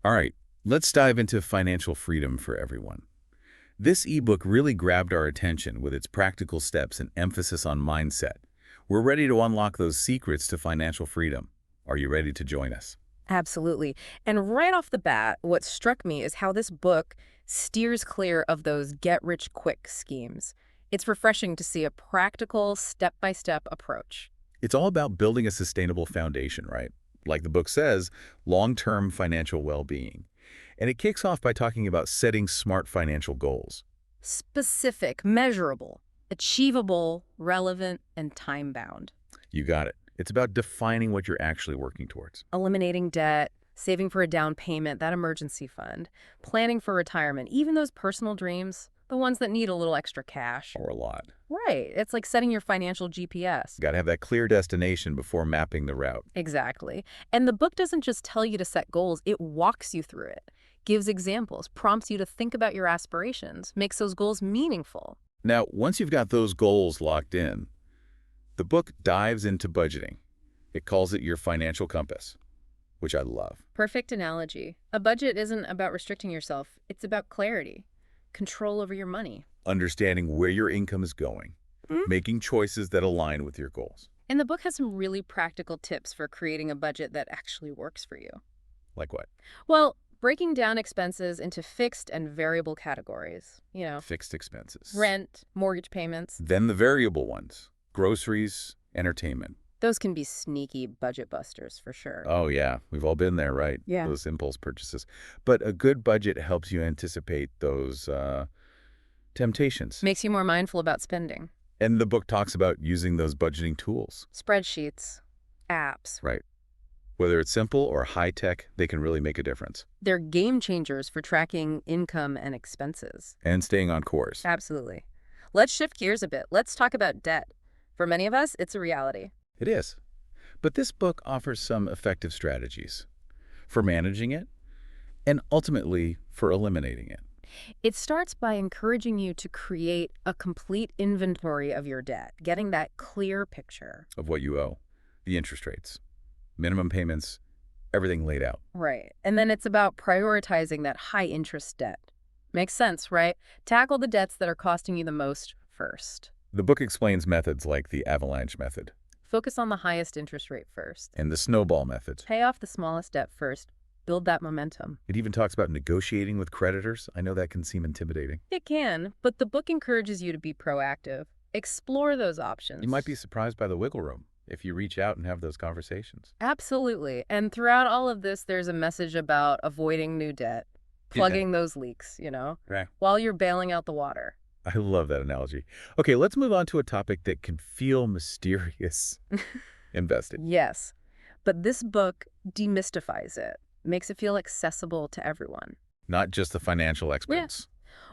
All right, let's dive into financial freedom for everyone. This ebook really grabbed our attention with its practical steps and emphasis on mindset. We're ready to unlock those secrets to financial freedom. Are you ready to join us? Absolutely. And right off the bat, what struck me is how this book steers clear of those get-rich-quick schemes. It's refreshing to see a practical, step-by-step approach. It's all about building a sustainable foundation, right? Like the book says, long-term financial well-being. And it kicks off by talking about setting smart financial goals. Specific, measurable, achievable, relevant, and time-bound. You got it. It's about defining what you're actually working towards. Eliminating debt, saving for a down payment, that emergency fund, planning for retirement, even those personal dreams, the ones that need a little extra cash. Or a lot. Right. It's like setting your financial GPS. Got to have that clear destination before mapping the route. Exactly. And the book doesn't just tell you to set goals, it walks you through it, gives examples, prompts you to think about your aspirations, makes those goals meaningful. Now, once you've got those goals locked in, the book dives into budgeting. It calls it your financial compass, which I love. Perfect analogy. A budget isn't about restricting yourself, it's about clarity, control over your money. Understanding where your income is going, making choices that align with your goals. And the book has some really practical tips for creating a budget that actually works for you. Like what? Well, breaking down expenses into fixed and variable categories. Fixed expenses. Rent, mortgage payments. Then the variable ones, groceries, entertainment. Those can be sneaky budget busters for sure. Oh, yeah. We've all been there, right? Yeah. Those impulse purchases. But a good budget helps you anticipate those temptations. Makes you more mindful about spending. And the book talks about using those budgeting tools. Spreadsheets, apps. Right. Whether it's simple or high-tech, they can really make a difference. They're game changers for tracking income and expenses. And staying on course. Absolutely. Let's shift gears a bit. Let's talk about debt. For many of us, it's a reality. It is. But this book offers some effective strategies for managing it and ultimately for eliminating it. It starts by encouraging you to create a complete inventory of your debt, getting that clear picture. Of what you owe, the interest rates, minimum payments, everything laid out. Right. And then it's about prioritizing that high-interest debt. Makes sense, right? Tackle the debts that are costing you the most first. The book explains methods like the avalanche method Focus on the highest interest rate first. and the snowball method. Pay off the smallest debt first. Build that momentum. It even talks about negotiating with creditors. I know that can seem intimidating. It can, but the book encourages you to be proactive. Explore those options. You might be surprised by the wiggle room if you reach out and have those conversations. Absolutely. And throughout all of this, there's a message about avoiding new debt, plugging those leaks, Right. while you're bailing out the water. I love that analogy. Okay, let's move on to a topic that can feel mysterious. Investing. Yes. But this book demystifies it, makes it feel accessible to everyone. Not just the financial experts.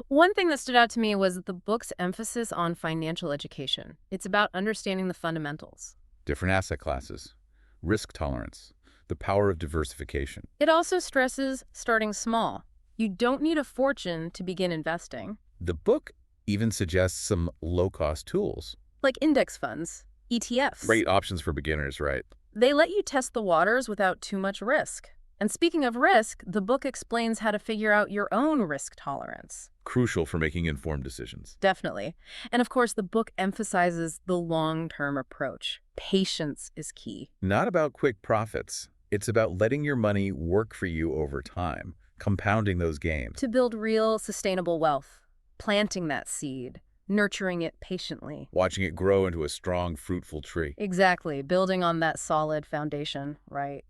One thing that stood out to me was the book's emphasis on financial education. It's about understanding the fundamentals. Different asset classes, risk tolerance, the power of diversification. It also stresses starting small. You don't need a fortune to begin investing, The book even suggests some low-cost tools. like index funds, ETFs. Great options for beginners, right? They let you test the waters without too much risk. And speaking of risk, the book explains how to figure out your own risk tolerance. Crucial for making informed decisions. Definitely. And of course, the book emphasizes the long-term approach. Patience is key. Not about quick profits. It's about letting your money work for you over time, compounding those gains. To build real, sustainable wealth, planting that seed, nurturing it patiently. Watching it grow into a strong, fruitful tree. Exactly, building on that solid foundation, right?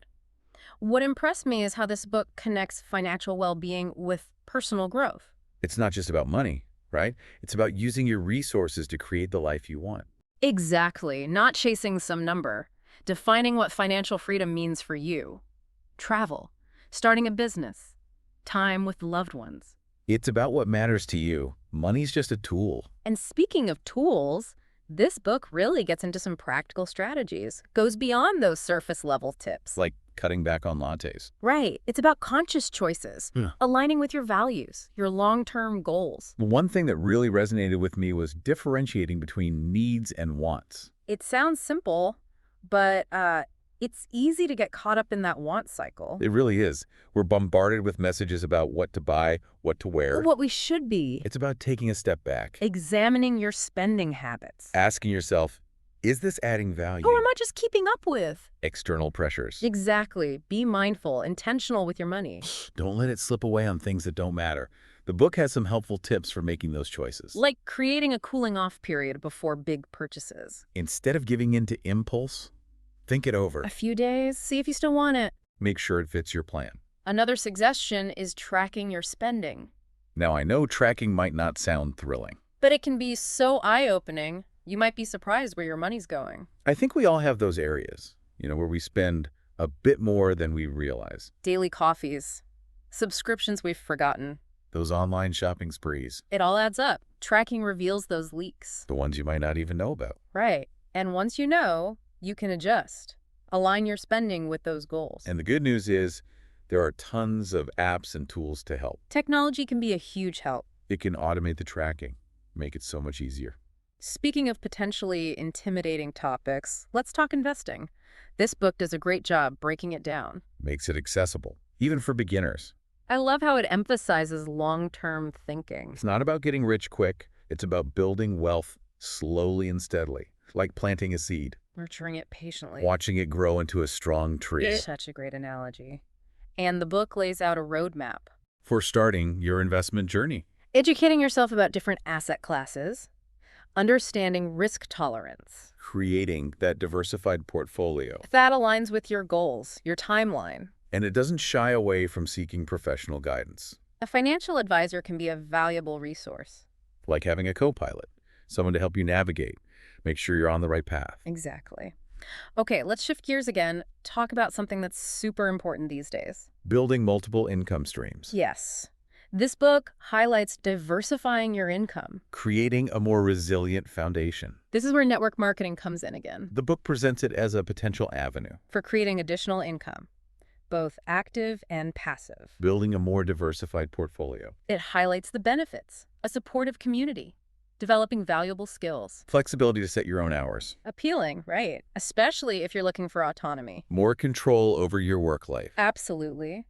What impressed me is how this book connects financial well-being with personal growth. It's not just about money, right? It's about using your resources to create the life you want. Exactly, not chasing some number. Defining what financial freedom means for you. Travel, starting a business, time with loved ones. It's about what matters to you. Money's just a tool. And speaking of tools, this book really gets into some practical strategies, goes beyond those surface-level tips. Like cutting back on lattes. Right. It's about conscious choices, aligning with your values, your long-term goals. One thing that really resonated with me was differentiating between needs and wants. It sounds simple, but It's easy to get caught up in that want cycle. It really is. We're bombarded with messages about what to buy, what to wear. What we should be. It's about taking a step back, Examining your spending habits. asking yourself, is this adding value? Or am I just keeping up with? External pressures. Exactly. Be mindful, intentional with your money. Don't let it slip away on things that don't matter. The book has some helpful tips for making those choices. Like creating a cooling off period before big purchases. Instead of giving in to impulse, think it over. A few days, see if you still want it. Make sure it fits your plan. Another suggestion is tracking your spending. Now, I know tracking might not sound thrilling. But it can be so eye-opening, you might be surprised where your money's going. I think we all have those areas, where we spend a bit more than we realize. Daily coffees, subscriptions we've forgotten. Those online shopping sprees, It all adds up. Tracking reveals those leaks. the ones you might not even know about. Right. And once you know, you can adjust. Align your spending with those goals. And the good news is there are tons of apps and tools to help. Technology can be a huge help. It can automate the tracking, make it so much easier. Speaking of potentially intimidating topics, let's talk investing. This book does a great job breaking it down. Makes it accessible, even for beginners. I love how it emphasizes long-term thinking. It's not about getting rich quick. It's about building wealth slowly and steadily, like planting a seed, Nurturing it patiently. watching it grow into a strong tree. Such a great analogy. And the book lays out a roadmap. For starting your investment journey. Educating yourself about different asset classes. Understanding risk tolerance. Creating that diversified portfolio. If that aligns with your goals, your timeline. And it doesn't shy away from seeking professional guidance, A financial advisor can be a valuable resource. like having a co-pilot, someone to help you navigate, make sure you're on the right path. Exactly. Okay, let's shift gears again. Talk about something that's super important these days. Building multiple income streams. Yes. This book highlights diversifying your income. Creating a more resilient foundation. This is where network marketing comes in again, The book presents it as a potential avenue. for creating additional income, both active and passive. Building a more diversified portfolio. It highlights the benefits, a supportive community, developing valuable skills. Flexibility to set your own hours. Appealing, right? Especially if you're looking for autonomy. More control over your work life. Absolutely.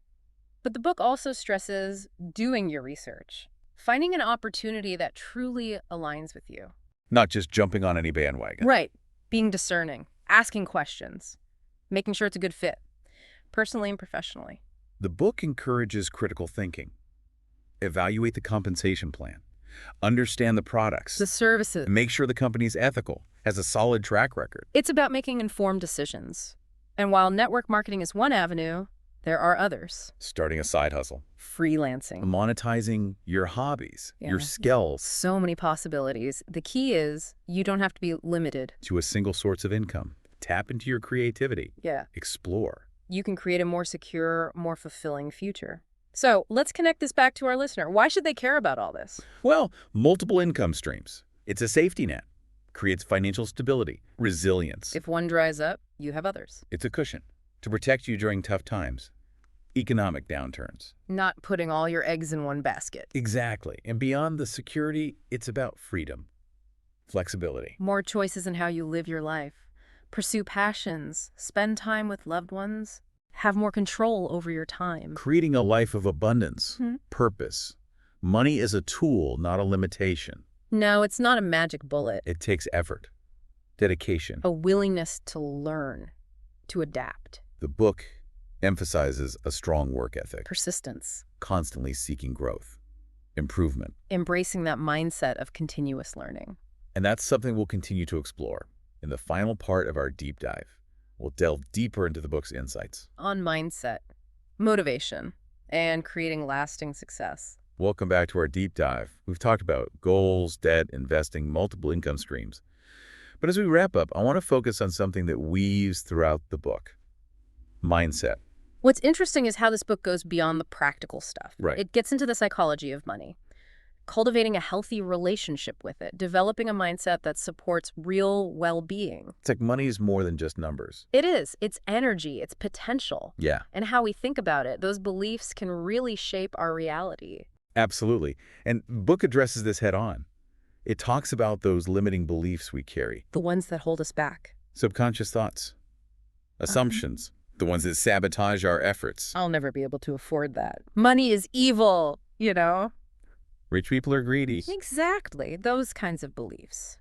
But the book also stresses doing your research, finding an opportunity that truly aligns with you. Not just jumping on any bandwagon. Right. Being discerning, asking questions, making sure it's a good fit, personally and professionally. The book encourages critical thinking. Evaluate the compensation plan. Understand the products. The services. And make sure the company's ethical, has a solid track record. It's about making informed decisions. And while network marketing is one avenue, there are others. Starting a side hustle. Freelancing. Monetizing your hobbies, your Yeah. skills So many possibilities. The key is you don't have to be limited. to a single source of income. Tap into your creativity. Yeah. Explore. You can create a more secure, more fulfilling future. So let's connect this back to our listener. Why should they care about all this? Well, multiple income streams. It's a safety net. Creates financial stability, resilience. If one dries up, you have others. It's a cushion to protect you during tough times, economic downturns. Not putting all your eggs in one basket. Exactly. And beyond the security, it's about freedom, flexibility. More choices in how you live your life. Pursue passions. Spend time with loved ones. Have more control over your time. Creating a life of abundance, Mhm. purpose. Money is a tool, not a limitation. No, it's not a magic bullet. It takes effort, dedication. A willingness to learn, to adapt. The book emphasizes a strong work ethic, Persistence. constantly seeking growth, improvement. Embracing that mindset of continuous learning. And that's something we'll continue to explore. In the final part of our deep dive, we'll delve deeper into the book's insights. On mindset, motivation, and creating lasting success. Welcome back to our deep dive. We've talked about goals, debt, investing, multiple income streams. But as we wrap up, I want to focus on something that weaves throughout the book. Mindset. What's interesting is how this book goes beyond the practical stuff. Right. It gets into the psychology of money, cultivating a healthy relationship with it, developing a mindset that supports real well-being. It's like money is more than just numbers. It is. It's energy. It's potential. Yeah, And how we think about it, those beliefs can really shape our reality. absolutely. And the book addresses this head on. It talks about those limiting beliefs we carry, The ones that hold us back. subconscious thoughts, Assumptions, the ones that sabotage our efforts. I'll never be able to afford that. Money is evil, you know? Rich people are greedy. Exactly, those kinds of beliefs.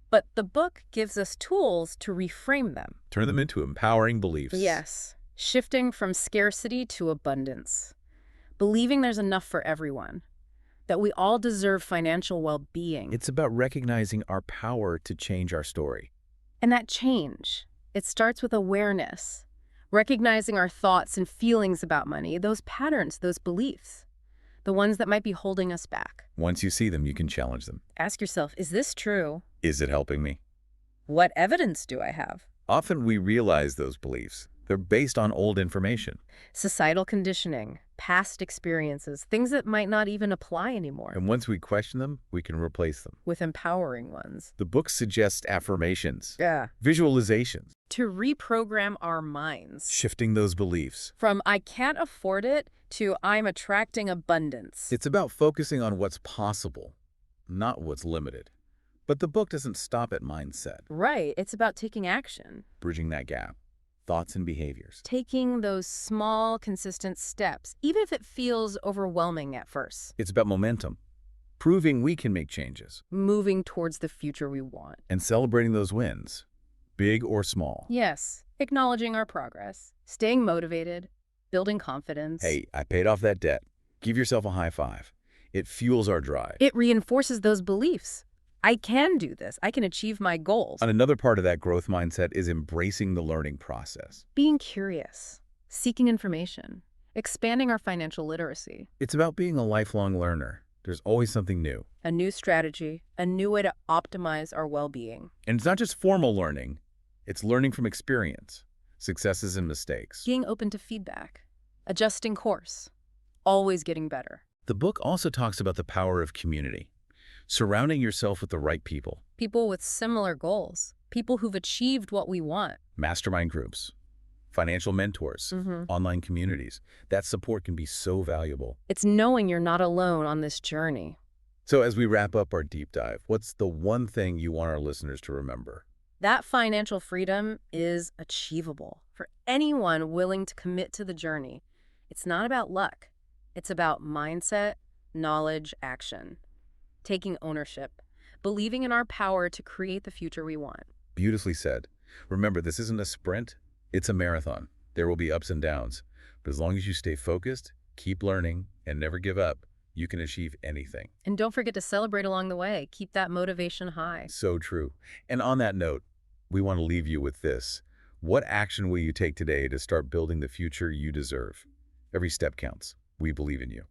But the book gives us tools to reframe them. Turn them into empowering beliefs. Yes, shifting from scarcity to abundance. Believing there's enough for everyone. That we all deserve financial well-being. It's about recognizing our power to change our story. And that change, it starts with awareness. Recognizing our thoughts and feelings about money, those patterns, those beliefs. The ones that might be holding us back. Once you see them, you can challenge them. Ask yourself, is this true? Is it helping me? What evidence do I have? Often we realize those beliefs. They're based on old information. Societal conditioning, past experiences, things that might not even apply anymore. And once we question them, we can replace them. With empowering ones. The book suggests affirmations, Yeah. visualizations, To reprogram our minds. shifting those beliefs. From I can't afford it to I'm attracting abundance. It's about focusing on what's possible, not what's limited. But the book doesn't stop at mindset, Right, it's about taking action. bridging that gap, thoughts and behaviors. Taking those small, consistent steps, even if it feels overwhelming at first. It's about momentum, proving we can make changes, Moving towards the future we want. and celebrating those wins, big or small. Yes, acknowledging our progress, staying motivated, building confidence. Hey, I paid off that debt. Give yourself a high five. It fuels our drive. It reinforces those beliefs. I can do this. I can achieve my goals. And another part of that growth mindset is embracing the learning process. Being curious, seeking information, expanding our financial literacy. It's about being a lifelong learner. There's always something new. A new strategy, a new way to optimize our well-being. And it's not just formal learning. It's learning from experience, successes and mistakes. Being open to feedback, adjusting course, always getting better. The book also talks about the power of community, surrounding yourself with the right people. People with similar goals, people who've achieved what we want. Mastermind groups, financial mentors, online communities. That support can be so valuable. It's knowing you're not alone on this journey. So as we wrap up our deep dive, what's the one thing you want our listeners to remember? That financial freedom is achievable for anyone willing to commit to the journey. It's not about luck. It's about mindset, knowledge, action. Taking ownership, believing in our power to create the future we want. Beautifully said. Remember, this isn't a sprint, it's a marathon. There will be ups and downs. But as long as you stay focused, keep learning, and never give up, you can achieve anything. And don't forget to celebrate along the way. Keep that motivation high. So true. And on that note, we want to leave you with this. What action will you take today to start building the future you deserve? Every step counts. We believe in you.